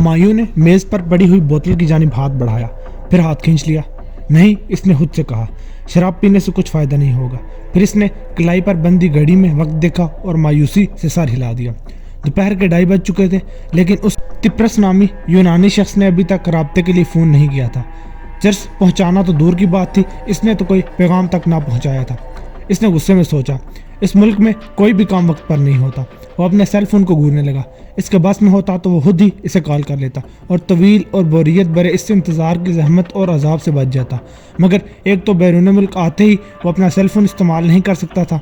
ہمایوں نے میز پر پڑی ہوئی بوتل کی جانب ہاتھ بڑھایا، پھر ہاتھ کھینچ لیا۔ نہیں، اس نے خود سے کہا، شراب پینے سے کچھ فائدہ نہیں ہوگا۔ پھر اس نے کلائی پر بندی گھڑی میں وقت دیکھا اور مایوسی سے سر ہلا دیا۔ دوپہر کے 2:30 بج چکے تھے، لیکن اس تپرس نامی یونانی شخص نے ابھی تک رابطے کے لیے فون نہیں کیا تھا۔ چرس پہنچانا تو دور کی بات تھی، اس نے تو کوئی پیغام تک نہ پہنچایا تھا۔ اس نے غصے میں سوچا، اس ملک میں کوئی بھی کام وقت پر نہیں ہوتا۔ وہ اپنے سیل فون کو گھورنے لگا۔ اس کے بس میں ہوتا تو وہ خود ہی اسے کال کر لیتا اور طویل اور بوریت برے اس سے انتظار کی زحمت اور عذاب سے بچ جاتا، مگر ایک تو بیرون ملک آتے ہی وہ اپنا سیل فون استعمال نہیں کر سکتا تھا۔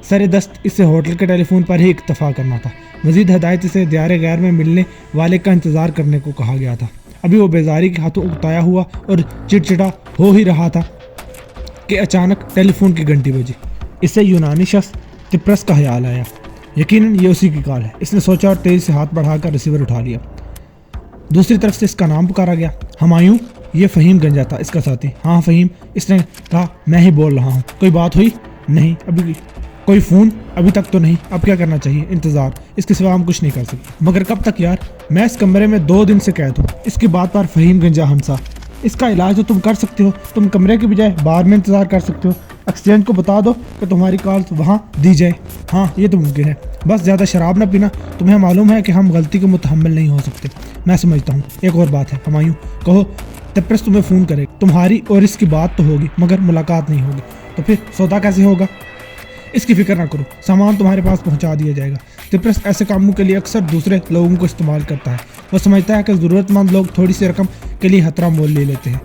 سر دست اسے ہوٹل کے ٹیلی فون پر ہی اکتفا کرنا تھا۔ مزید ہدایت اسے دیار غیر میں ملنے والے کا انتظار کرنے کو کہا گیا تھا۔ ابھی وہ بیزاری کے ہاتھوں اکتایا ہوا اور چڑچڑا ہو ہی رہا تھا کہ اچانک ٹیلی فون کی گھنٹی بجی۔ اسے یونانی شخص تپرس کا خیال آیا، یقیناً یہ اسی کی کال ہے۔ اس نے سوچا اور تیزی سے ہاتھ بڑھا کر ریسیور اٹھا لیا۔ دوسری طرف سے اس کا نام پکارا گیا، ہمایوں۔ یہ فہیم گنجا تھا، اس کا ساتھی۔ ہاں فہیم، اس نے کہا، میں ہی بول رہا ہوں۔ کوئی بات ہوئی؟ نہیں، ابھی کوئی فون ابھی تک تو نہیں۔ اب کیا کرنا چاہیے؟ انتظار، اس کے سوا ہم کچھ نہیں کر سکتے۔ مگر کب تک یار؟ میں اس کمرے میں 2 دن سے قید ہوں۔ اس کی بات پر فہیم گنجا ہنسا۔ اس کا علاج تو تم کر سکتے ہو، تم کمرے کے بجائے بار میں انتظار کر سکتے ہو۔ ایکسچینج کو بتا دو کہ تمہاری کال وہاں دی جائے۔ ہاں یہ تو ممکن ہے، بس زیادہ شراب نہ پینا۔ تمہیں معلوم ہے کہ ہم غلطی کے متحمل نہیں ہو سکتے۔ میں سمجھتا ہوں۔ ایک اور بات ہے ہمایوں، کہو تپرس تمہیں فون کرے، تمہاری اور اس کی بات تو ہوگی مگر ملاقات نہیں ہوگی، تو پھر سودا کیسے ہوگا؟ اس کی فکر نہ کرو، سامان تمہارے پاس پہنچا دیا جائے گا۔ تپرس ایسے کاموں کے لیے اکثر دوسرے لوگوں کو استعمال کرتا ہے۔ وہ سمجھتا ہے کہ ضرورت مند لوگ تھوڑی سی رقم کے لیے خطرہ مول لے لیتے ہیں۔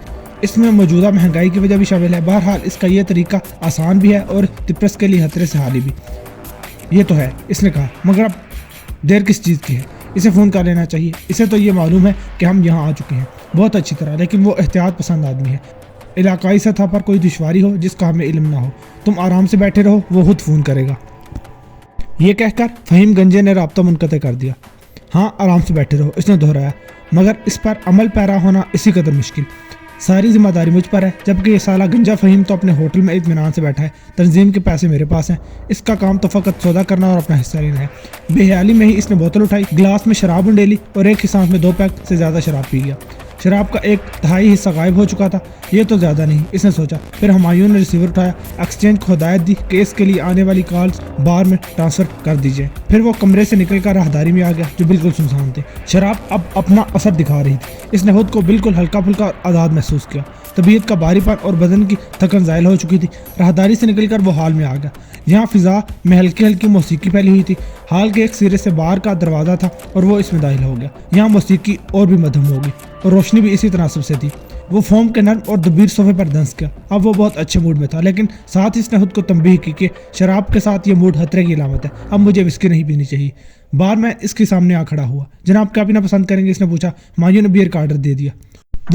اس میں موجودہ مہنگائی کی وجہ بھی شامل ہے۔ بہرحال اس کا یہ طریقہ آسان بھی ہے اور تپرس کے لیے خطرے سے خالی بھی۔ یہ تو ہے، اس نے کہا، مگر اب دیر کس چیز کی ہے؟ اسے فون کر لینا چاہیے۔ اسے تو یہ معلوم ہے کہ ہم یہاں آ چکے ہیں بہت اچھی طرح، لیکن وہ احتیاط پسند آدمی ہے۔ علاقائی سطح پر کوئی دشواری ہو جس کا ہمیں علم نہ ہو، تم آرام سے بیٹھے رہو، وہ خود فون کرے گا۔ یہ کہہ کر فہیم گنجے نے رابطہ منقطع کر دیا۔ ہاں آرام سے بیٹھے رہو، اس نے دہرایا، مگر اس پر عمل پیرا ہونا اسی قدر مشکل۔ ساری ذمہ داری مجھ پر ہے، جبکہ یہ سالہ گنجا فہیم تو اپنے ہوٹل میں اطمینان سے بیٹھا ہے۔ تنظیم کے پیسے میرے پاس ہیں، اس کا کام تو فقط سودا کرنا اور اپنا حصہ لینا ہے۔ بے حیالی میں ہی اس نے بوتل اٹھائی، گلاس میں شراب انڈیلی اور ایک ہی سانس میں 2 پیک سے زیادہ شراب پی گیا۔ شراب کا 1/3 حصہ غائب ہو چکا تھا۔ یہ تو زیادہ نہیں، اس نے سوچا۔ پھر ہمایوں نے ریسیور اٹھایا، ایکسچینج کو ہدایت دی کہ اس کے لیے آنے والی کالز بار میں ٹرانسفر کر دی جائے۔ پھر وہ کمرے سے نکل کر راہداری میں آ گیا جو بالکل سنسان تھی۔ شراب اب اپنا اثر دکھا رہی تھی۔ اس نے خود کو بالکل ہلکا پھلکا اور آزاد محسوس کیا۔ طبیعت کا بھاری پن اور بدن کی تھکن زائل ہو چکی تھی۔ راہداری سے نکل کر وہ ہال میں آ گیا۔ یہاں فضا میں ہلکی ہلکی موسیقی پھیلی ہوئی تھی۔ ہال کے ایک سرے سے باہر کا دروازہ تھا اور وہ اس میں داخل ہو گیا۔ یہاں موسیقی اور بھی مدھم ہو گئی اور روشنی بھی اسی تناسب سے تھی۔ وہ فوم کے نرم اور دبیر صوفے پر دھنس گیا۔ اب وہ بہت اچھے موڈ میں تھا، لیکن ساتھ ہی اس نے خود کو تنبیہ کی کہ شراب کے ساتھ یہ موڈ خطرے کی علامت ہے۔ اب مجھے وسکی نہیں پینی چاہیے۔ بار میں اس کے سامنے آ کھڑا ہوا۔ جناب کیا پینا پسند کریں گے؟ اس نے پوچھا۔ ہمایوں نے بیئر کا آرڈر دے دیا۔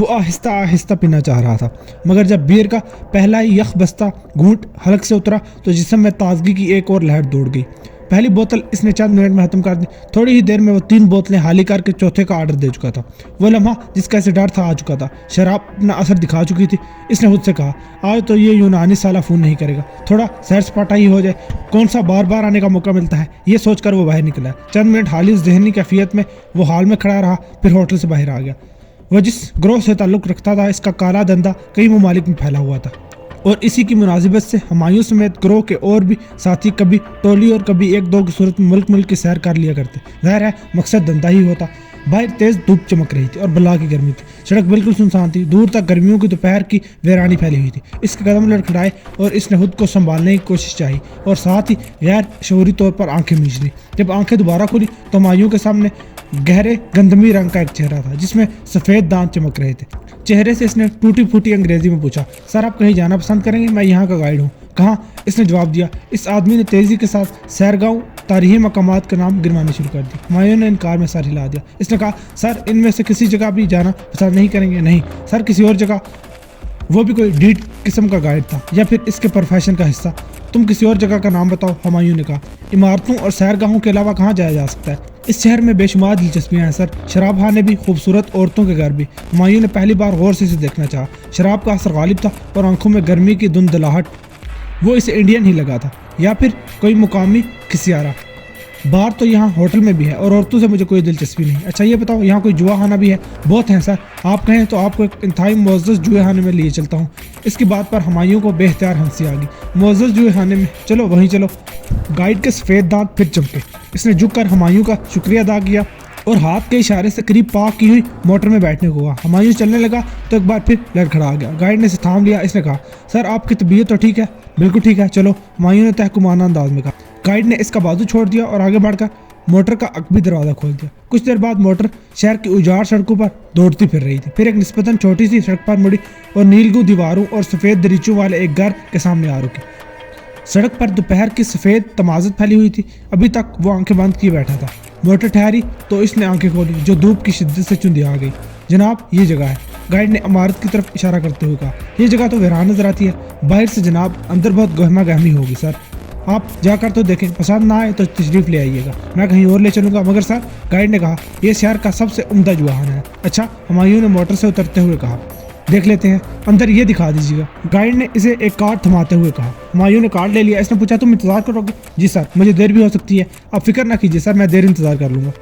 وہ آہستہ آہستہ پینا چاہ رہا تھا، مگر جب بیئر کا پہلا ہی یخ بستہ گھونٹ حلق سے اترا تو جسم میں تازگی کی ایک اور لہر دوڑ گئی۔ پہلی بوتل اس نے چند منٹ میں ختم کر دی۔ تھوڑی ہی دیر میں وہ 3 بوتلیں خالی کر کے چوتھے کا آرڈر دے چکا تھا۔ وہ لمحہ جس کا اسے ڈر تھا آ چکا تھا۔ شراب اپنا اثر دکھا چکی تھی۔ اس نے خود سے کہا، آج تو یہ یونانی سالہ فون نہیں کرے گا، تھوڑا سیر سپاٹا ہی ہو جائے، کون سا بار بار آنے کا موقع ملتا ہے۔ یہ سوچ کر وہ باہر نکلا۔ چند منٹ حالی ذہنی کیفیت میں وہ ہال میں کھڑا رہا، پھر ہوٹل سے باہر آ گیا۔ وہ جس گروہ سے تعلق رکھتا تھا اس کا کالا دھندا کئی ممالک میں پھیلا ہوا تھا، اور اسی کی مناسبت سے ہمایوں سمیت گروہ کے اور بھی ساتھی کبھی ٹولی اور کبھی 1-2 کی صورت میں ملک کی سیر کر لیا کرتے۔ ظاہر ہے مقصد دھندا ہی ہوتا۔ باہر تیز دھوپ چمک رہی تھی اور بلا کی گرمی تھی۔ سڑک بالکل سنسان تھی، دور تک گرمیوں کی دوپہر کی ویرانی پھیلی ہوئی تھی۔ اس کے قدم لڑکھڑائے اور اس نے خود کو سنبھالنے کی کوشش چاہی اور ساتھ ہی غیر شعوری طور پر آنکھیں میچ لی۔ جب آنکھیں دوبارہ کھلی تو ہمایوں کے سامنے گہرے گندمی رنگ کا ایک چہرہ تھا جس میں سفید دانت چمک رہے تھے۔ چہرے سے اس نے ٹوٹی پھوٹی انگریزی میں پوچھا، سر آپ کہیں جانا پسند کریں گے؟ میں یہاں کا گائیڈ ہوں۔ کہاں؟ اس نے جواب دیا۔ اس آدمی نے تیزی کے ساتھ سیرگاہوں تاریخی مقامات کا نام گنوانے شروع کر دی۔ ہمایوں نے انکار میں سر ہلا دیا۔ اس نے کہا، سر ان میں سے کسی جگہ بھی جانا پسند نہیں کریں گے؟ نہیں سر، کسی اور جگہ۔ وہ بھی کوئی ڈیٹ قسم کا گائیڈ تھا یا پھر اس کے پروفیشن کا حصہ؟ تم کسی اور جگہ کا نام بتاؤ، ہمایوں نے کہا۔ عمارتوں اور سیرگاہوں کے علاوہ کہاں جایا جا سکتا ہے؟ اس شہر میں بے شمار دلچسپیاں ہیں سر، شراب خانے بھی، خوبصورت عورتوں کے گھر بھی۔ ہمایوں نے پہلی بار غور سے اسے دیکھنا چاہا۔ شراب کا اثر غالب تھا اور آنکھوں میں گرمی کی دھندلاہٹ۔ وہ اسے انڈین ہی لگا تھا یا پھر کوئی مقامی کھسیارا۔ बार तो यहाँ होटल में भी है और औरतों से मुझे कोई दिलचस्पी नहीं। अच्छा ये बताओ यहाँ कोई जुआ खाना भी है? बहुत है सर, आप कहें तो आपको एक इंतहाई मुअज़्ज़ज़ जुए खाने में लिए चलता हूँ। इसकी बात पर हुमायूं को बेख्तियार हंसी आ गई। मुअज़्ज़ज़ जुए खाने में? चलो वहीं चलो। गाइड के सफ़ेद दांत फिर चमके। इसने झुककर हुमायूं का शुक्रिया अदा किया और हाथ के इशारे से करीब पार्क की हुई मोटर में बैठने को कहा। हुमायूं चलने लगा तो एक बार फिर लड़खड़ा गया। गाइड ने इसे थाम लिया। इसने कहा, सर आपकी तबीयत तो ठीक है? बिल्कुल ठीक है, चलो, हुमायूं ने तहकुमाना अंदाज में कहा। गाइड ने इसका बाजू छोड़ दिया और आगे बढ़कर मोटर का अकबी दरवाज़ा खोल दिया। कुछ देर बाद मोटर शहर की उजाड़ सड़कों पर दौड़ती फिर रही थी। फिर एक निस्बतन छोटी सी सड़क पर मुड़ी और नीलगू दीवारों और सफ़ेद दरीचों वाले एक घर के सामने आ रुकी। सड़क पर दोपहर की सफ़ेद तमाज़त फैली हुई थी। अभी तक वो आंखें बंद किए बैठा था। मोटर ठहरी तो इसने आंखें खोली, जो धूप की शिद्दत से चुंधिया गई। जनाब ये जगह है, गाइड ने इमारत की तरफ इशारा करते हुए कहा। यह जगह तो वीरान नजर आती है बाहर से जनाब, अंदर बहुत गहमा गहमी होगी सर, आप जाकर तो देखें, पसंद ना आए तो तशरीफ ले आइएगा, मैं कहीं और ले चलूंगा। मगर सर, गाइड ने कहा, यह शहर का सबसे उम्दा जुआखाना है। अच्छा, हुमायूं ने मोटर से उतरते हुए कहा, देख लेते हैं, अंदर ये दिखा दीजिएगा। गाइड ने इसे एक कार्ड थमाते हुए कहा। हुमायूं ने कार्ड ले लिया। इसने पूछा, तुम इंतजार करोगे? जी सर, मुझे देर भी हो सकती है, आप फिक्र ना कीजिए सर, मैं देर इंतजार कर लूँगा।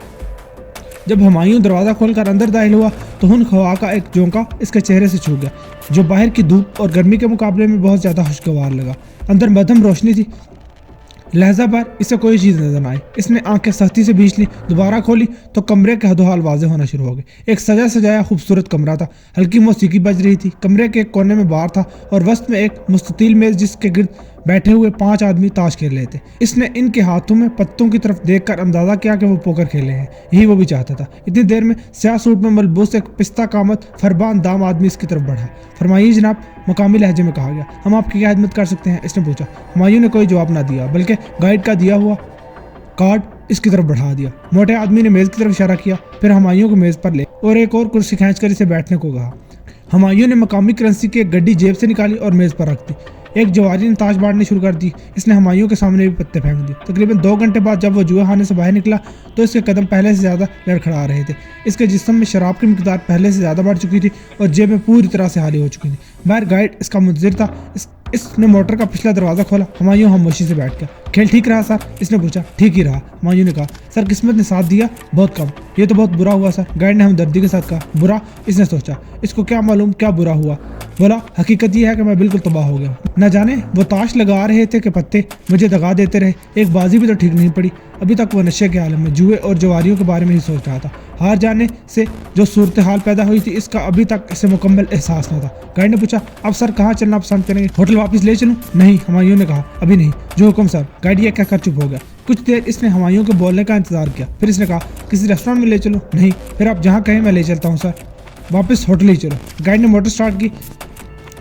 जब हुमायूं दरवाज़ा खोलकर अंदर दाखिल हुआ तो हुन हवा का एक झोंका इसके चेहरे से छू गया, जो बाहर की धूप और गर्मी के मुकाबले में बहुत ज़्यादा खुशगवार लगा। अंदर मध्यम रोशनी थी, लहजा पर इसे कोई चीज़ नजर न आई। इसने आंखें सख्ती से भींच ली, दोबारा खोली तो कमरे के हदोहाल वाज़ेह होना शुरू हो गए। एक सजा सजाया खूबसूरत कमरा था। हल्की मौसीकी बज रही थी। कमरे के एक कोने में बार था और वस्त में एक मुस्ततील मेज, जिसके गिर्द बैठे हुए 5 आदमी ताश खेल रहे थे। इसने इनके हाथों में पत्तों की तरफ देखकर अंदाजा किया कि वो पोकर खेले हैं। यही वो भी चाहता था। इतनी देर में स्याह सूट में मलबूस एक पिस्ता कामत फरबान दाम आदमी इसकी तरफ बढ़ा। फरमाइए जनाब, मकामी लहजे में कहा गया। हम आपकी क्या खिदमत कर सकते हैं? इसने पूछा। हुमायूं ने कोई जवाब ना दिया, बल्कि गाइड का दिया हुआ कार्ड इसकी तरफ बढ़ा दिया। मोटे आदमी ने मेज़ की तरफ इशारा किया, फिर हुमायूं को मेज़ पर ले और एक और कुर्सी खींचकर इसे बैठने को कहा। हुमायूं ने मकामी करेंसी की एक गड्डी जेब से निकाली और मेज़ पर रख दी। एक जवारी ने ताश बांटनी शुरू कर दी। इसने हुमायूं के सामने भी पत्ते फेंक दिए। तकरीबन 2 घंटे बाद जब वो जुआ खाने से बाहर निकला तो इसके कदम पहले से ज़्यादा लड़खड़ा रहे थे। इसके जिस्म में शराब की मिकदार पहले से ज़्यादा बढ़ चुकी थी और जेब में पूरी तरह से खाली हो चुकी थी। बाहर गाइड इसका मुंतज़िर था। इसने मोटर का पिछला दरवाज़ा खोला। हुमायूं खामोशी से बैठ गया। खेल ठीक रहा सर? इसने पूछा। ठीक ही रहा, हुमायूं ने कहा। सर, किस्मत ने साथ दिया? बहुत कम, ये तो बहुत बुरा हुआ सर, गाइड ने हमदर्दी के साथ कहा। बुरा? इसने सोचा, इसको क्या मालूम क्या बुरा हुआ। बोला, हकीकत यह है कि मैं बिल्कुल तबाह हो गया। न जाने वो ताश लगा रहे थे कि पत्ते मुझे दगा देते रहे। एक बाजी भी तो ठीक नहीं पड़ी। अभी तक वो नशे के आलम में जुए और जवारियों के बारे में ही सोच रहा था। हार जाने से जो सूरत हाल पैदा हुई थी, इसका अभी तक इसे मुकम्मल एहसास न था। गाइड ने पूछा, अब सर कहाँ चलना पसंद करेंगे? होटल वापस ले चलूँ? नहीं, हुमायूं ने कहा, अभी नहीं, जो हुक्म सर। गाइड ये कहकर चुप हो गया। कुछ देर इसने हुमायूं के बोलने का इंतजार किया, फिर इसने कहा, किसी रेस्टोरेंट में ले चलो? नहीं, फिर आप जहाँ कहें मैं ले चलता हूँ सर, वापस होटल ही चलो। गाइड ने मोटर स्टार्ट की।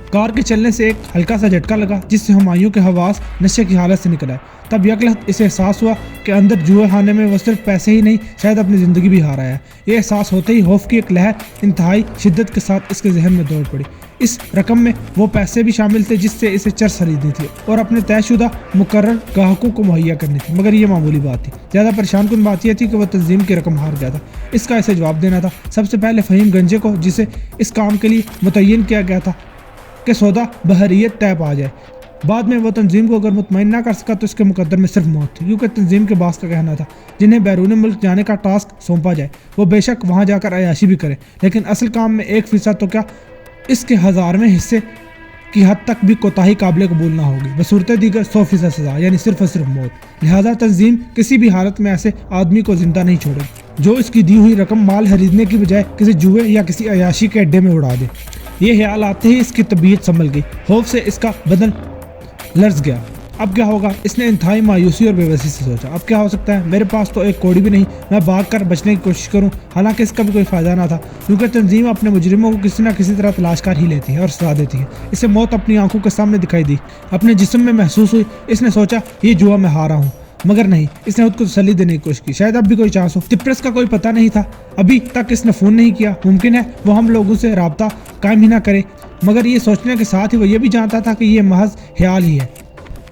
कार के चलने से एक हल्का सा झटका लगा, जिससे हुमायूं के हवास नशे की हालत से निकल आए। तब यकलहत इसे एहसास हुआ कि अंदर जुए खाने में वो सिर्फ पैसे ही नहीं, शायद अपनी ज़िंदगी भी हारा है। ये एहसास होते ही खौफ की एक लहर इंतहाई शिद्दत के साथ इसके जहन में दौड़ पड़ी। इस रकम में वो पैसे भी शामिल थे जिससे इसे चर्स खरीदनी थी और अपने तयशुदा मुकर्रर ग्राहकों को मुहैया करनी थी। मगर ये मामूली बात थी। ज़्यादा परेशान कुन बात यह थी कि वह तंजीम की रकम हार गया था। इसका इसे जवाब देना था। सबसे पहले फ़हीम गंजे को, जिसे इस काम के लिए मुतय्यन किया गया था कि सौदा बहरियत तय पा जाए। बाद में वो तंजीम को अगर मुतमईन ना कर सका तो इसके मुकद्दर में सिर्फ मौत थी, क्योंकि तंजीम के बास का कहना था जिन्हें बैरून मुल्क जाने का टास्क सौंपा जाए वो बेशक वहाँ जाकर अयाशी भी करे, लेकिन असल काम में 1% तो क्या इसके 1000वें हिस्से की हद तक भी कोताही काबिल कबूल ना होगी। बसूरत दीगर 100% सजा, यानी सिर्फ और सिर्फ मौत। लिहाजा तंजीम किसी भी हालत में ऐसे आदमी को जिंदा नहीं छोड़ेगी जो इसकी दी हुई रकम माल खरीदने की बजाय किसी जुए या किसी अयाशी के अड्डे में उड़ा दे। ये ख्याल आते ही इसकी तबीयत संभल गई। खौफ से इसका बदन लर्ज गया। अब क्या होगा? इसने इंतहाई मायूसी और बेबसी से सोचा। अब क्या हो सकता है? मेरे पास तो एक कोड़ी भी नहीं, मैं भाग कर बचने की कोशिश करूं। हालांकि इसका भी कोई फ़ायदा ना था, क्योंकि तंजीम अपने मुजरिमों को किसी न किसी तरह तलाश कर ही लेती है और सजा देती है। इसे मौत अपनी आंखों के सामने दिखाई दी, अपने जिस्म में महसूस हुई। इसने सोचा, ये जुआ मैं हारा हूँ। मगर नहीं, इसने खुद को तसल्ली देने की कोशिश की, शायद अब भी कोई चांस हो। तिप्रेस का कोई पता नहीं था, अभी तक इसने फ़ोन नहीं किया। मुमकिन है वो हम लोगों से राब्ता कायम ही ना करे। मगर ये सोचने के साथ ही वो ये भी जानता था कि ये महज ख्याल ही है।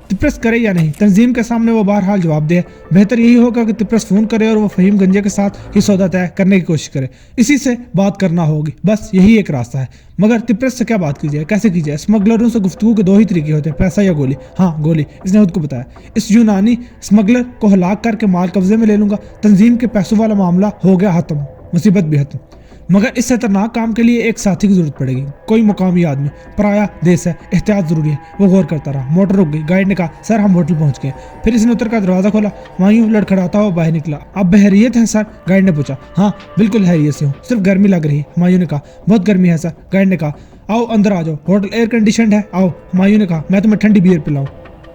तिप्रस करे या नहीं, तंजीम के सामने वो बहरहाल जवाब दे। बेहतर यही होगा कि तिप्रस फोन करे और वो फहीम गंजे के साथ ही सौदा तय करने की कोशिश करे, इसी से बात करना होगी, बस यही एक रास्ता है। मगर तिप्रस से क्या बात की जाए, कैसे की जाए? स्मगलरों से गुफ्तगू के दो ही तरीके होते हैं, पैसा या गोली। हाँ गोली, इसने खुद को बताया। इस यूनानी स्मगलर को हलाक करके माल कब्जे में ले लूंगा, तंजीम के पैसों वाला मामला हो गया खत्म, मुसीबत भी खत्म। मगर इस खतरनाक काम के लिए एक साथी की जरूरत पड़ेगी, कोई मुकामी आदमी, पराया देश है, एहतियात जरूरी है। वो गौर करता रहा। मोटर रुक गई। गाइड ने कहा, सर हम होटल पहुंच गए। फिर इसने उतर का दरवाजा खोला, मायूं लड़खड़ाता हुआ बाहर निकला। आप बहरियत हैं सर? गाइड ने पूछा। हाँ बिल्कुल हैरियत से हूँ, सिर्फ गर्मी लग रही है। हुमायूं ने कहा, बहुत गर्मी है सर। गाइड ने कहा, आओ अंदर आ जाओ, होटल एयर कंडीशनड है, आओ। हुमायूं ने कहा, मैं तुम्हें ठंडी बियर पिलाऊं।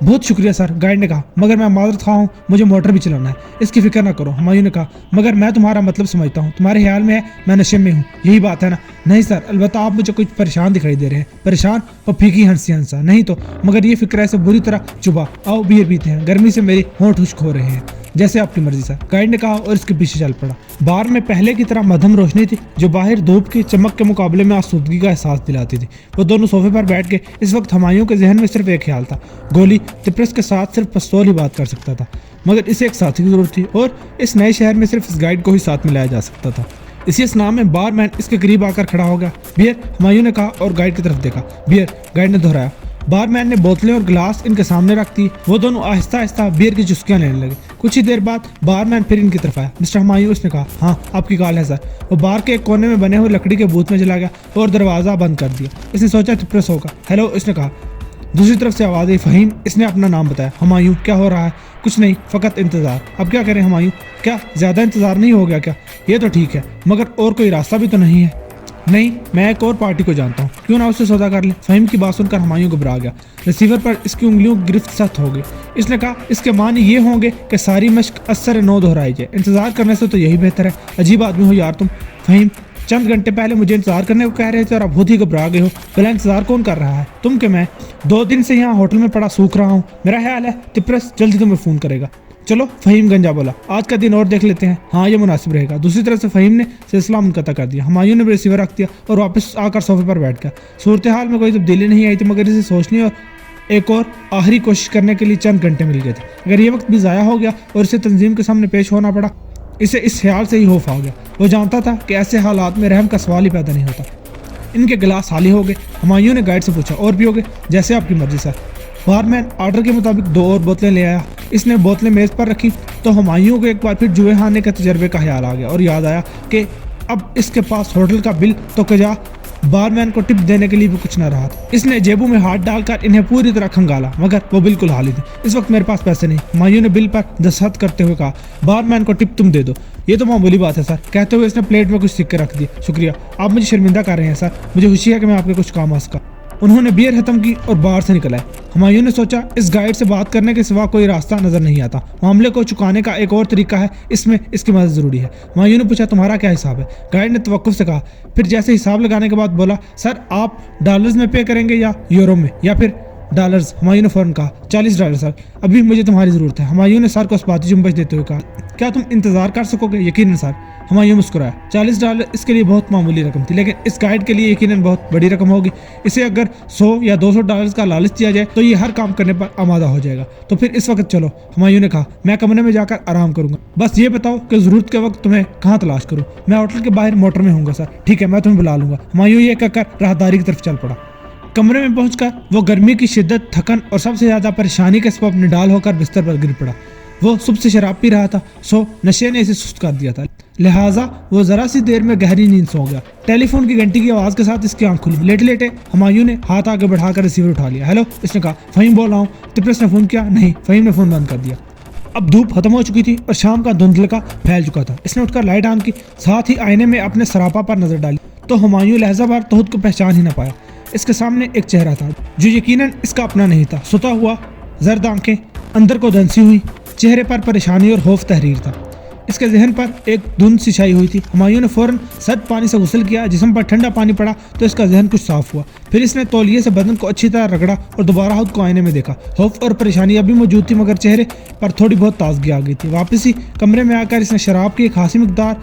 बहुत शुक्रिया सर। गाइड ने कहा, मगर मैं माजरत खा हूँ, मुझे मोटर भी चलाना है, इसकी फिक्र ना करो। हुमायूं ने कहा, मगर मैं तुम्हारा मतलब समझता हूँ, तुम्हारे ख्याल में है मैं नशे में हूँ, यही बात है ना? नहीं सर, अलबत्ता आप मुझे कुछ परेशान दिखाई दे रहे हैं। परेशान और फीकी हंसी हंसा नहीं तो, मगर ये फिक्र ऐसे बुरी तरह चुभा। आओ बियर पीते हैं, गर्मी से मेरी होंठ खुश्क हो रहे हैं। जैसे आपकी मर्जी सर, गाइड ने कहा और इसके पीछे चल पड़ा। बार में पहले की तरह मध्यम रोशनी थी, जो बाहर धूप की चमक के मुकाबले में आसूदगी का एहसास दिलाती थी। वो दोनों सोफे पर बैठ के इस वक्त हुमायूं के जहन में सिर्फ एक ख्याल था, गोली। तिप्रस के साथ सिर्फ पिस्तौल ही बात कर सकता था, मगर इसे एक साथी की जरूरत थी, और इस नए शहर में सिर्फ इस गाइड को ही साथ में लाया जा सकता था। इसी स्नाम में बारमैन इसके करीब आकर खड़ा हो गया। बियर, हुमायूं ने कहा और गाइड की तरफ देखा। बियर, गाइड ने दोहराया। बारमैन ने बोतलें और गिलास इनके सामने रख दी। वो दोनों आहिस्ता आहिस्ता बियर की चुस्कियां लेने लगे। कुछ ही देर बाद बारमैन फिर इनकी तरफ आया। मिस्टर हुमायूं, उसने कहा, हाँ आपकी कॉल है सर। वो बार के एक कोने में बने हुए लकड़ी के बूथ में चला गया और दरवाजा बंद कर दिया। इसने सोचा तिप्रस होगा। हेलो, इसने कहा। दूसरी तरफ से आवाज़ आई, फहीम। इसने अपना नाम बताया। हुमायूं, क्या हो रहा है? कुछ नहीं, फ़कत इंतज़ार। अब क्या करें हुमायूं? क्या ज़्यादा इंतज़ार नहीं हो गया क्या? ये तो ठीक है, मगर और कोई रास्ता भी तो नहीं है। नहीं, मैं एक और पार्टी को जानता हूँ, क्यों ना उससे सौदा कर ले। फहीम की बात सुनकर हुमायूं घबरा गया। रिसीवर पर इसकी उंगलियों की गिरफ्त सख्त हो गई। इसने कहा, इसके मानी ये होंगे कि सारी मश्क असर नौ दोहराई जाए, इंतजार करने से तो यही बेहतर है। अजीब आदमी हो यार तुम। फहीम, चंद घंटे पहले मुझे इंतजार करने को कह रहे थे और अब बहुत ही घबरा गए हो। भला इंतजार कौन कर रहा है, तुम कि मैं? 2 दिन से यहाँ होटल में पड़ा सूख रहा हूँ। मेरा ख्याल है तिप्रस जल्दी तुम्हें फ़ोन करेगा। चलो, फहीम गंजा बोला, आज का दिन और देख लेते हैं। हाँ ये मुनासिब रहेगा। दूसरी तरफ से फहीम ने सिलसिला मुनक़ता कर दिया। हुमायूं ने रिसीवर रख दिया और वापस आकर सोफे पर बैठ गया। सूरत हाल में कोई तब्दीली नहीं आई थी, मगर इसे सोचने और एक और आखिरी कोशिश करने के लिए चंद घंटे मिल गए थे। अगर ये वक्त भी ज़ाया हो गया और इसे तंजीम के सामने पेश होना पड़ा, इसे इस ख्याल से ही खौफ आ गया। वो जानता था कि ऐसे हालात में रहम का सवाल ही पैदा नहीं होता। इनके गिलास खाली हो गए। हुमायूं ने गाइड से पूछा, और पियोगे? जैसे आपकी मर्जी सर। बारमैन ऑर्डर के मुताबिक 2 और बोतलें ले आया। इसने बोतलें मेज़ पर रखी तो हुमायूं को एक बार फिर जुए खाने के तजर्बे का ख्याल आ गया और याद आया कि अब इसके पास होटल का बिल तो कजा बारमैन को टिप देने के लिए भी कुछ न रहा था। इसने जेबों में हाथ डालकर इन्हें पूरी तरह खंगाला, मगर वो बिल्कुल खाली थे। इस वक्त मेरे पास पैसे नहीं। हुमायूं ने बिल पर दस्तखत करते हुए कहा, बारमैन को टिप तुम दे दो। ये तो मामूली बात है सर। कहते हुए इसने प्लेट में कुछ सिक्के रख दिए। शुक्रिया, आप मुझे शर्मिंदा कर रहे हैं सर, मुझे खुशी है कि मैं आपके कुछ काम आ सका। उन्होंने बियर खत्म की और बाहर से निकल आए। हुमायूं ने सोचा, इस गाइड से बात करने के सिवा कोई रास्ता नजर नहीं आता। मामले को चुकाने का एक और तरीका है, इसमें इसकी मदद जरूरी है। हुमायूं ने पूछा, तुम्हारा क्या हिसाब है? गाइड ने तवक्कुफ से कहा। फिर जैसे हिसाब लगाने के बाद बोला, सर आप डॉलर्स में पे करेंगे या यूरो में या फिर डॉलर्स? हुमायूं ने फौरन कहा, $40 सर, अभी मुझे तुम्हारी ज़रूरत है। हुमायूं ने सर को इस्बाती जुम्बश देते हुए कहा, क्या तुम इंतज़ार कर सकोगे? यकीनन सर। हुमायूं मुस्कुराया। $40 इसके लिए बहुत मामूली रकम थी, लेकिन इस गाइड के लिए यकीनन बहुत बड़ी रकम होगी। इसे अगर $100 या $200 का लालच दिया जाए तो ये हर काम करने पर आमादा हो जाएगा। तो फिर इस वक्त चलो। हुमायूं ने कहा, मैं कमरे में जाकर आराम करूंगा, बस ये बताओ कि ज़रूरत के वक्त तुम्हें कहाँ तलाश करूँ? मैं होटल के बाहर मोटर में हूँगा सर। ठीक है, मैं तुम्हें बुला लूँगा। हुमायूं ये कहकर राहदारी की तरफ चल पड़ा। कमरे में पहुंचकर वो गर्मी की शिद्दत, थकन और सबसे ज़्यादा परेशानी के सबब निडाल होकर बिस्तर पर गिर पड़ा। वो सुबह से शराब पी रहा था, सो नशे ने इसे सुस्त कर दिया था, लिहाजा वो ज़रा सी देर में गहरी नींद सो गया। टेलीफोन की घंटी की आवाज़ के साथ इसकी आंख खुली। लेटे लेटे हुमायूं ने हाथ आगे बढ़ाकर रिसीवर उठा लिया। हेलो, इसने कहा। फहीम बोल रहा हूँ। तिप्रस ने फ़ोन किया? नहीं। फहीम ने फ़ोन बंद कर दिया। अब धूप खत्म हो चुकी थी और शाम का धुंधलका फैल चुका था। इसने उठकर लाइट ऑन की, साथ ही आईने में अपने सरापा पर नजर डाली तो हुमायूं लहजा भर तो खुद को पहचान ही न पाया। इसके सामने एक चेहरा था जो यकीनन इसका अपना नहीं था। सुता हुआ, जर्द आंखें अंदर को धंसी हुई, चेहरे पर परेशानी और खौफ तहरीर था। इसके जहन पर एक धुंध सी छाई हुई थी। हुमायूं ने फौरन सर्द पानी से गुस्ल किया। जिस्म पर ठंडा पानी पड़ा तो इसका जहन कुछ साफ हुआ। फिर इसने तौलिए से बदन को अच्छी तरह रगड़ा और दोबारा खुद को आईने में देखा। खौफ और परेशानी अभी मौजूद थी, मगर चेहरे पर थोड़ी बहुत ताजगी आ गई थी। वापस ही कमरे में आकर इसने शराब की एक खासी मिकदार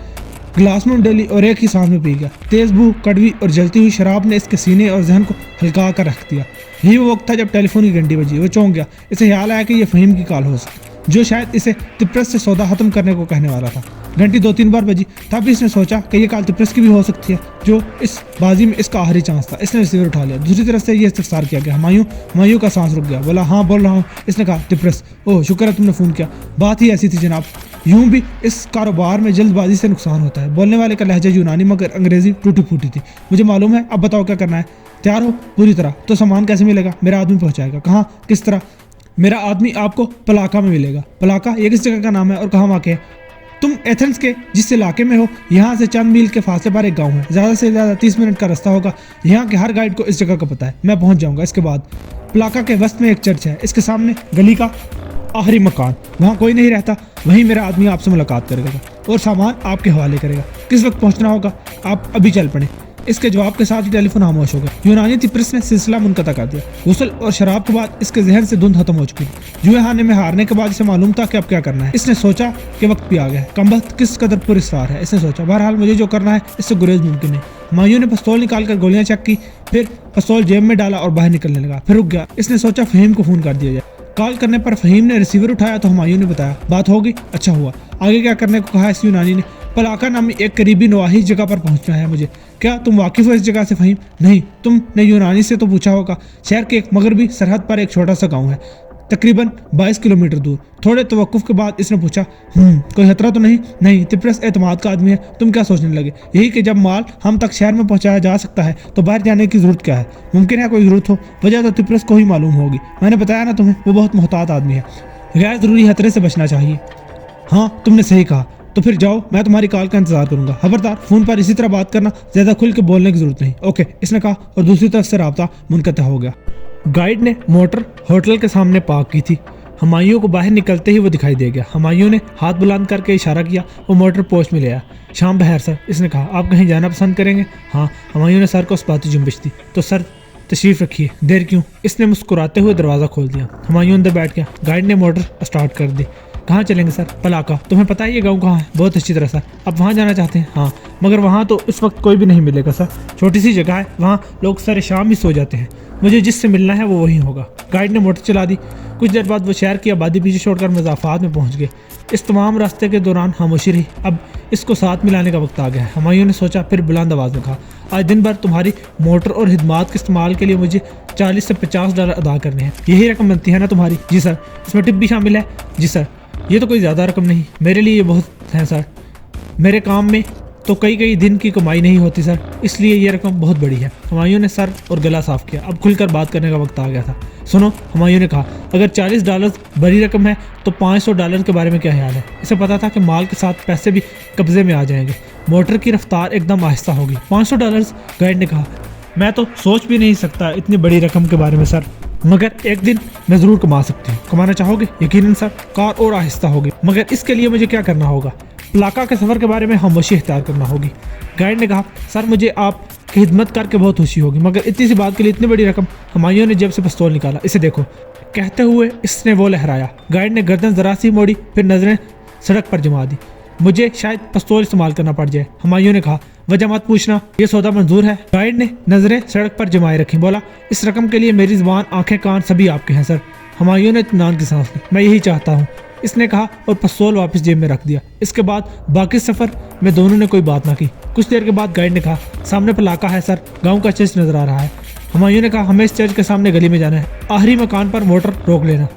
ग्लास में डली और एक ही सांस में पी गया। तेज बू, कड़वी और जलती हुई शराब ने इसके सीने और जहन को हल्का कर रख दिया। यही वो वक्त था जब टेलीफोन की घंटी बजी। वो चौंक गया। इसे ख्याल आया कि ये फहीम की कॉल हो सकती, जो शायद इसे तिप्रस से सौदा खत्म करने को कहने वाला था। घंटी 2-3 बार बजी, तब इसने सोचा कि ये कॉल तिप्रस की भी हो सकती है, जो इस बाजी में इसका आखिरी चांस था। इसने रिसीवर उठा लिया। दूसरी तरफ से ये इस्तफसार किया गया। हुमायूं का सांस रुक गया। बोला, हाँ बोल रहा हूँ। इसने कहा, तिप्रस। ओह शुक्र है तुमने फ़ोन किया। बात ही ऐसी थी जनाब। यूं भी इस कारोबार में जल्दबाजी से नुकसान होता है। बोलने वाले का लहजा यूनानी मगर अंग्रेजी टूटी फूटी थी। मुझे मालूम है, अब बताओ क्या करना है। तैयार हो पूरी तरह? तो सामान कैसे मिलेगा? मेरा आदमी पहुंचाएगा। कहाँ, किस तरह? मेरा आदमी आपको पलाका में मिलेगा। पलाका ये किस जगह का नाम है और कहाँ वाक़ है? तुम एथेंस के जिस इलाके में हो, यहाँ से चंद मील के फासले पर एक गांव है। ज़्यादा से ज़्यादा 30 मिनट का रास्ता होगा। यहाँ के हर गाइड को इस जगह का पता है। मैं पहुँच जाऊँगा। इसके बाद पलाका के वस्त में एक चर्च है। इसके सामने गली का आखिरी मकान, वहाँ कोई नहीं रहता। वहीं मेरा आदमी आपसे मुलाकात करेगा और सामान आपके हवाले करेगा। किस वक्त पहुँचना होगा? आप अभी चल पड़े। इसके जवाब के साथ ही टेलीफोन खामोश हो गया। यूनानी तिप्रस ने सिलसिला मुनक़ता कर दिया। गुस्ल और शराब के बाद इसके जहन से धुंध खत्म हो चुकी थी। जुए खाने में हारने के बाद इसे मालूम था कि अब क्या करना है। इसने सोचा कि वक्त भी आ गया है। कमबख्त किस कदर पुरस्कार है। इसने सोचा, बहरहाल मुझे जो करना है इससे गुरेज मुमकिन है। हुमायूं ने पिस्तौल निकाल कर गोलियां चेक की, फिर पिस्तौल जेब में डाला और बाहर निकलने लगा। फिर रुक गया। इसने सोचा फहीम को फ़ोन कर दिया जाए। कॉल करने पर फहीम ने रिसीवर उठाया तो हुमायूं ने बताया, बात होगी। अच्छा हुआ। आगे क्या करने को कहा इस यूनानी ने? पलाका नामी एक करीबी नवाही जगह पर पहुंचना है मुझे। क्या तुम वाकिफ हो इस जगह से फहीम? नहीं। तुमने यूनानी से तो पूछा होगा। शहर के एक मगरबी सरहद पर एक छोटा सा गांव है, तकरीबन 22 किलोमीटर दूर। थोड़े तवक्कुफ के बाद इसने पूछा, कोई खतरा तो नहीं? नहीं। तिप्रस एतमाद का आदमी है। तुम क्या सोचने लगे? यही कि जब माल हम तक शहर में पहुंचाया जा सकता है तो बाहर जाने की जरूरत क्या है? मुमकिन है कोई जरूरत हो। वजह तो तिप्रस को ही मालूम होगी। मैंने बताया ना तुम्हें, वो बहुत मोहतात आदमी है। गैर जरूरी खतरे से बचना चाहिए। हाँ तुमने सही कहा। तो फिर जाओ, मैं तुम्हारी कॉल का इंतजार करूंगा। खबरदार फ़ोन पर इसी तरह बात करना, ज़्यादा खुल के बोलने की जरूरत नहीं। ओके, इसने कहा और दूसरी तरफ से राब्ता मुनक़ता हो गया। गाइड ने मोटर होटल के सामने पार्क की थी। हुमायूं को बाहर निकलते ही वो दिखाई दे गया। हुमायूं ने हाथ बुलंद करके इशारा किया। वो मोटर पोस्ट में ले आया। शाम बहर सर, इसने कहा। आप कहीं जाना पसंद करेंगे? हाँ। हुमायूं ने सर को इस्बाती जुम्बिश दी। तो सर तशरीफ़ रखिए। देर क्यों? इसने मुस्कुराते हुए दरवाज़ा खोल दिया। हुमायूं अंदर बैठ गया। गाइड ने मोटर स्टार्ट कर दी। कहाँ चलेंगे सर? पलाका। तुम्हें पता है ये गांव कहाँ है? बहुत अच्छी तरह सर। आप वहाँ जाना चाहते हैं? हाँ, मगर वहाँ तो इस वक्त कोई भी नहीं मिलेगा सर। छोटी सी जगह है, वहाँ लोग सारे शाम ही सो जाते हैं। मुझे जिससे मिलना है वो वहीं होगा। गाइड ने मोटर चला दी। कुछ देर बाद वो शहर की आबादी पीछे छोड़कर मज़ाफ़ात में पहुँच गए। इस तमाम रास्ते के दौरान खामोशी रही। अब इसको साथ मिलाने का वक्त आ गया है। हुमायूं ने सोचा, फिर बुलंद आवाज़ में कहा, आज दिन भर तुम्हारी मोटर और खिदमात के इस्तेमाल के लिए मुझे $40 से $50 अदा करने हैं। यही रकम बनती है ना तुम्हारी? जी सर। इसमें टिप भी शामिल है? जी सर। ये तो कोई ज़्यादा रकम नहीं, मेरे लिए ये बहुत है सर। मेरे काम में तो कई दिन की कमाई नहीं होती सर, इसलिए ये रकम बहुत बड़ी है। हुमायूं ने सर और गला साफ किया। अब खुलकर बात करने का वक्त आ गया था। सुनो, हुमायूं ने कहा, अगर $40 बड़ी रकम है तो $500 के बारे में क्या ख्याल है? इसे पता था कि माल के साथ पैसे भी कब्जे में आ जाएंगे। मोटर की रफ्तार एकदम आहिस्ता होगी। $500? गाइड ने कहा, मैं तो सोच भी नहीं सकता इतनी बड़ी रकम के बारे में सर, मगर एक दिन मैं ज़रूर कमा सकती हूँ। कमाना चाहोगे? यकीनन सर। कार और आहिस्ता होगी, मगर इसके लिए मुझे क्या करना होगा? पलाका के सफ़र के बारे में खामोशी इख्तियार करना होगी। गाइड ने कहा, सर मुझे आपकी खिदमत करके बहुत खुशी होगी, मगर इतनी सी बात के लिए इतनी बड़ी रकम? हुमायूं ने जेब से पिस्तौल निकाला। इसे देखो, कहते हुए इसने वो लहराया। गाइड ने गर्दन ज़रा सी मोड़ी, फिर नज़रें सड़क पर जमा दी। मुझे शायद पिस्तौल इस्तेमाल करना पड़ जाए। हुमायूं ने कहा, वजह मत पूछना, ये सौदा मंजूर है। गाइड ने नज़रें सड़क पर जमाए रखी। बोला, इस रकम के लिए मेरी ज़ुबान, आंखें, कान सभी आपके हैं सर। हुमायूं ने इत्मीनान की सांस ली। मैं यही चाहता हूँ, इसने कहा और पिस्तौल वापस जेब में रख दिया। इसके बाद बाकी सफ़र में दोनों ने कोई बात ना की। कुछ देर के बाद गाइड ने कहा, सामने पलाका है सर, गाँव का चर्च नज़र आ रहा है। हुमायूं ने कहा, हमें इस चर्च के सामने गली में जाना है। आखिरी मकान पर मोटर रोक लेना।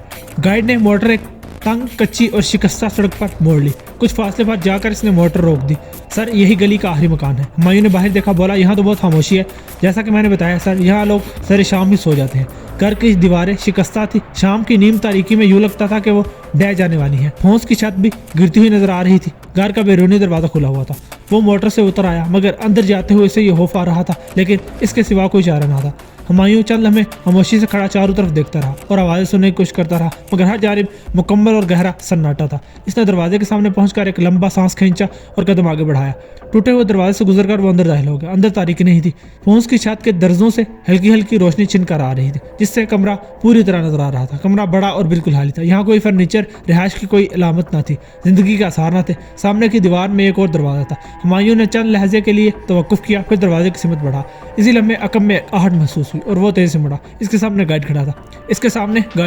गाइड ने मोटर एक तंग, कच्ची और शिकस्ता सड़क पर मोड़ ली। कुछ फासले पर जाकर इसने मोटर रोक दी। सर यही गली का आखिरी मकान है। हुमायूं ने बाहर देखा। बोला, यहाँ तो बहुत खामोशी है। जैसा कि मैंने बताया सर, यहाँ लोग सारे शाम ही सो जाते हैं। घर की दीवारें शिकस्ता थी। शाम की नीम तारीकी में यूँ लगता था कि वो ढह जाने वाली है। फौस की छत भी गिरती हुई नजर आ रही थी। घर का बैरूनी दरवाज़ा खुला हुआ था। वो मोटर से उतर आया, मगर अंदर जाते हुए इसे ये खौफ आ रहा था, लेकिन इसके सिवा कोई चारा ना था। हुमायूं चंद लम्हे खामोशी से खड़ा चारों तरफ देखता रहा और आवाज़ें सुनने की कोशिश करता रहा, मगर हर जानिब मुकम्मल और गहरा सन्नाटा था। इसने दरवाजे के सामने पहुंचकर एक लंबा सांस खींचा और कदम आगे बढ़ाया। टूटे हुए दरवाजे से गुजरकर वो अंदर दाखिल हो गया। अंदर तारीकी नहीं थी। फूस की छत के दर्जों से हल्की हल्की रोशनी छिनकर आ रही थी, जिससे कमरा पूरी तरह नजर आ रहा था। कमरा बड़ा और बिल्कुल खाली था। यहाँ कोई फर्नीचर, रिहाइश की कोई अलामत न थी, जिंदगी के आसार न थे। सामने की दीवार में एक और दरवाजा था। हुमायूं ने चंद लहजे के लिए तवक्कुफ किया, फिर दरवाजे की सिमत बढ़ा। इसी लम्हे अकब में आहट महसूस हुई और वो तेजी से मुड़ा। इसके सामने गाइड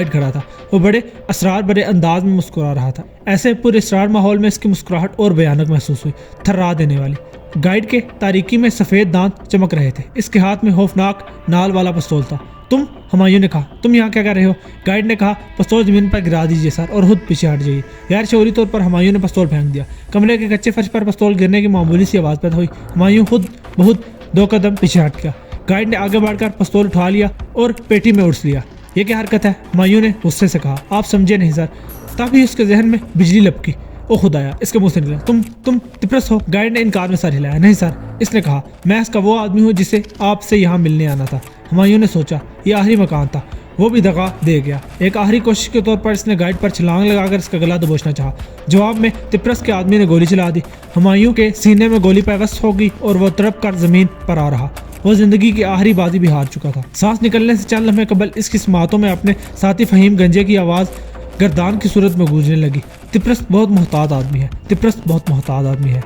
खड़ा था। वो बड़े असरार भरे अंदाज में मुस्कुरा रहा था। ऐसे पूरे इसरार माहौल में इसकी मुस्कुराहट और भयानक महसूस हुई, थर्रा देने वाली। गाइड के तारीकी में सफ़ेद दांत चमक रहे थे। इसके हाथ में खौफनाक नाल वाला पिस्तौल था। तुम, हुमायूं ने कहा, तुम यहाँ क्या कर रहे हो? गाइड ने कहा, पिस्तौल जमीन पर गिरा दीजिए सर और खुद पीछे हट जाइए। गैर शऊरी तौर पर हुमायूं ने पिस्तौल फेंक दिया। कमरे के कच्चे फर्श पर पिस्तौल गिरने की मामूली सी आवाज़ पैदा हुई। हुमायूं खुद बहुत 2 कदम पीछे हट गया। गाइड ने आगे बढ़कर पिस्तौल उठा लिया और पेटी में उड़स लिया। ये क्या हरकत है? हुमायूं ने गुस्से से कहा। आप समझे नहीं सर। तभी उसके जहन में बिजली लपकी। ओ खुदाया, इसके मुंह से निकला, तुम तिपरस हो? गाइड ने इनकार में सर हिलाया। नहीं सर, इसने कहा, मैं इसका वो आदमी हूँ जिसे आपसे यहाँ मिलने आना था। हुमायूं ने सोचा, ये आखिरी मकान था। वो भी दगा दे गया। एक आखिरी कोशिश के तौर पर इसने गाइड पर छलांग लगाकर इसका गला दबोचना चाहा। जवाब में तिपरस के आदमी ने गोली चला दी। हुमायूं के सीने में गोली पैवस्त हो गई और वो तड़प कर जमीन पर आ रहा। वो जिंदगी की आखिरी बाजी भी हार चुका था। सांस निकलने से चंद लम्हे कबल इसकी समातों में अपने साथी फहीम गंजे की आवाज़ गर्दान की सूरत में गूंजने लगी। तिपरस बहुत मोहताज आदमी है।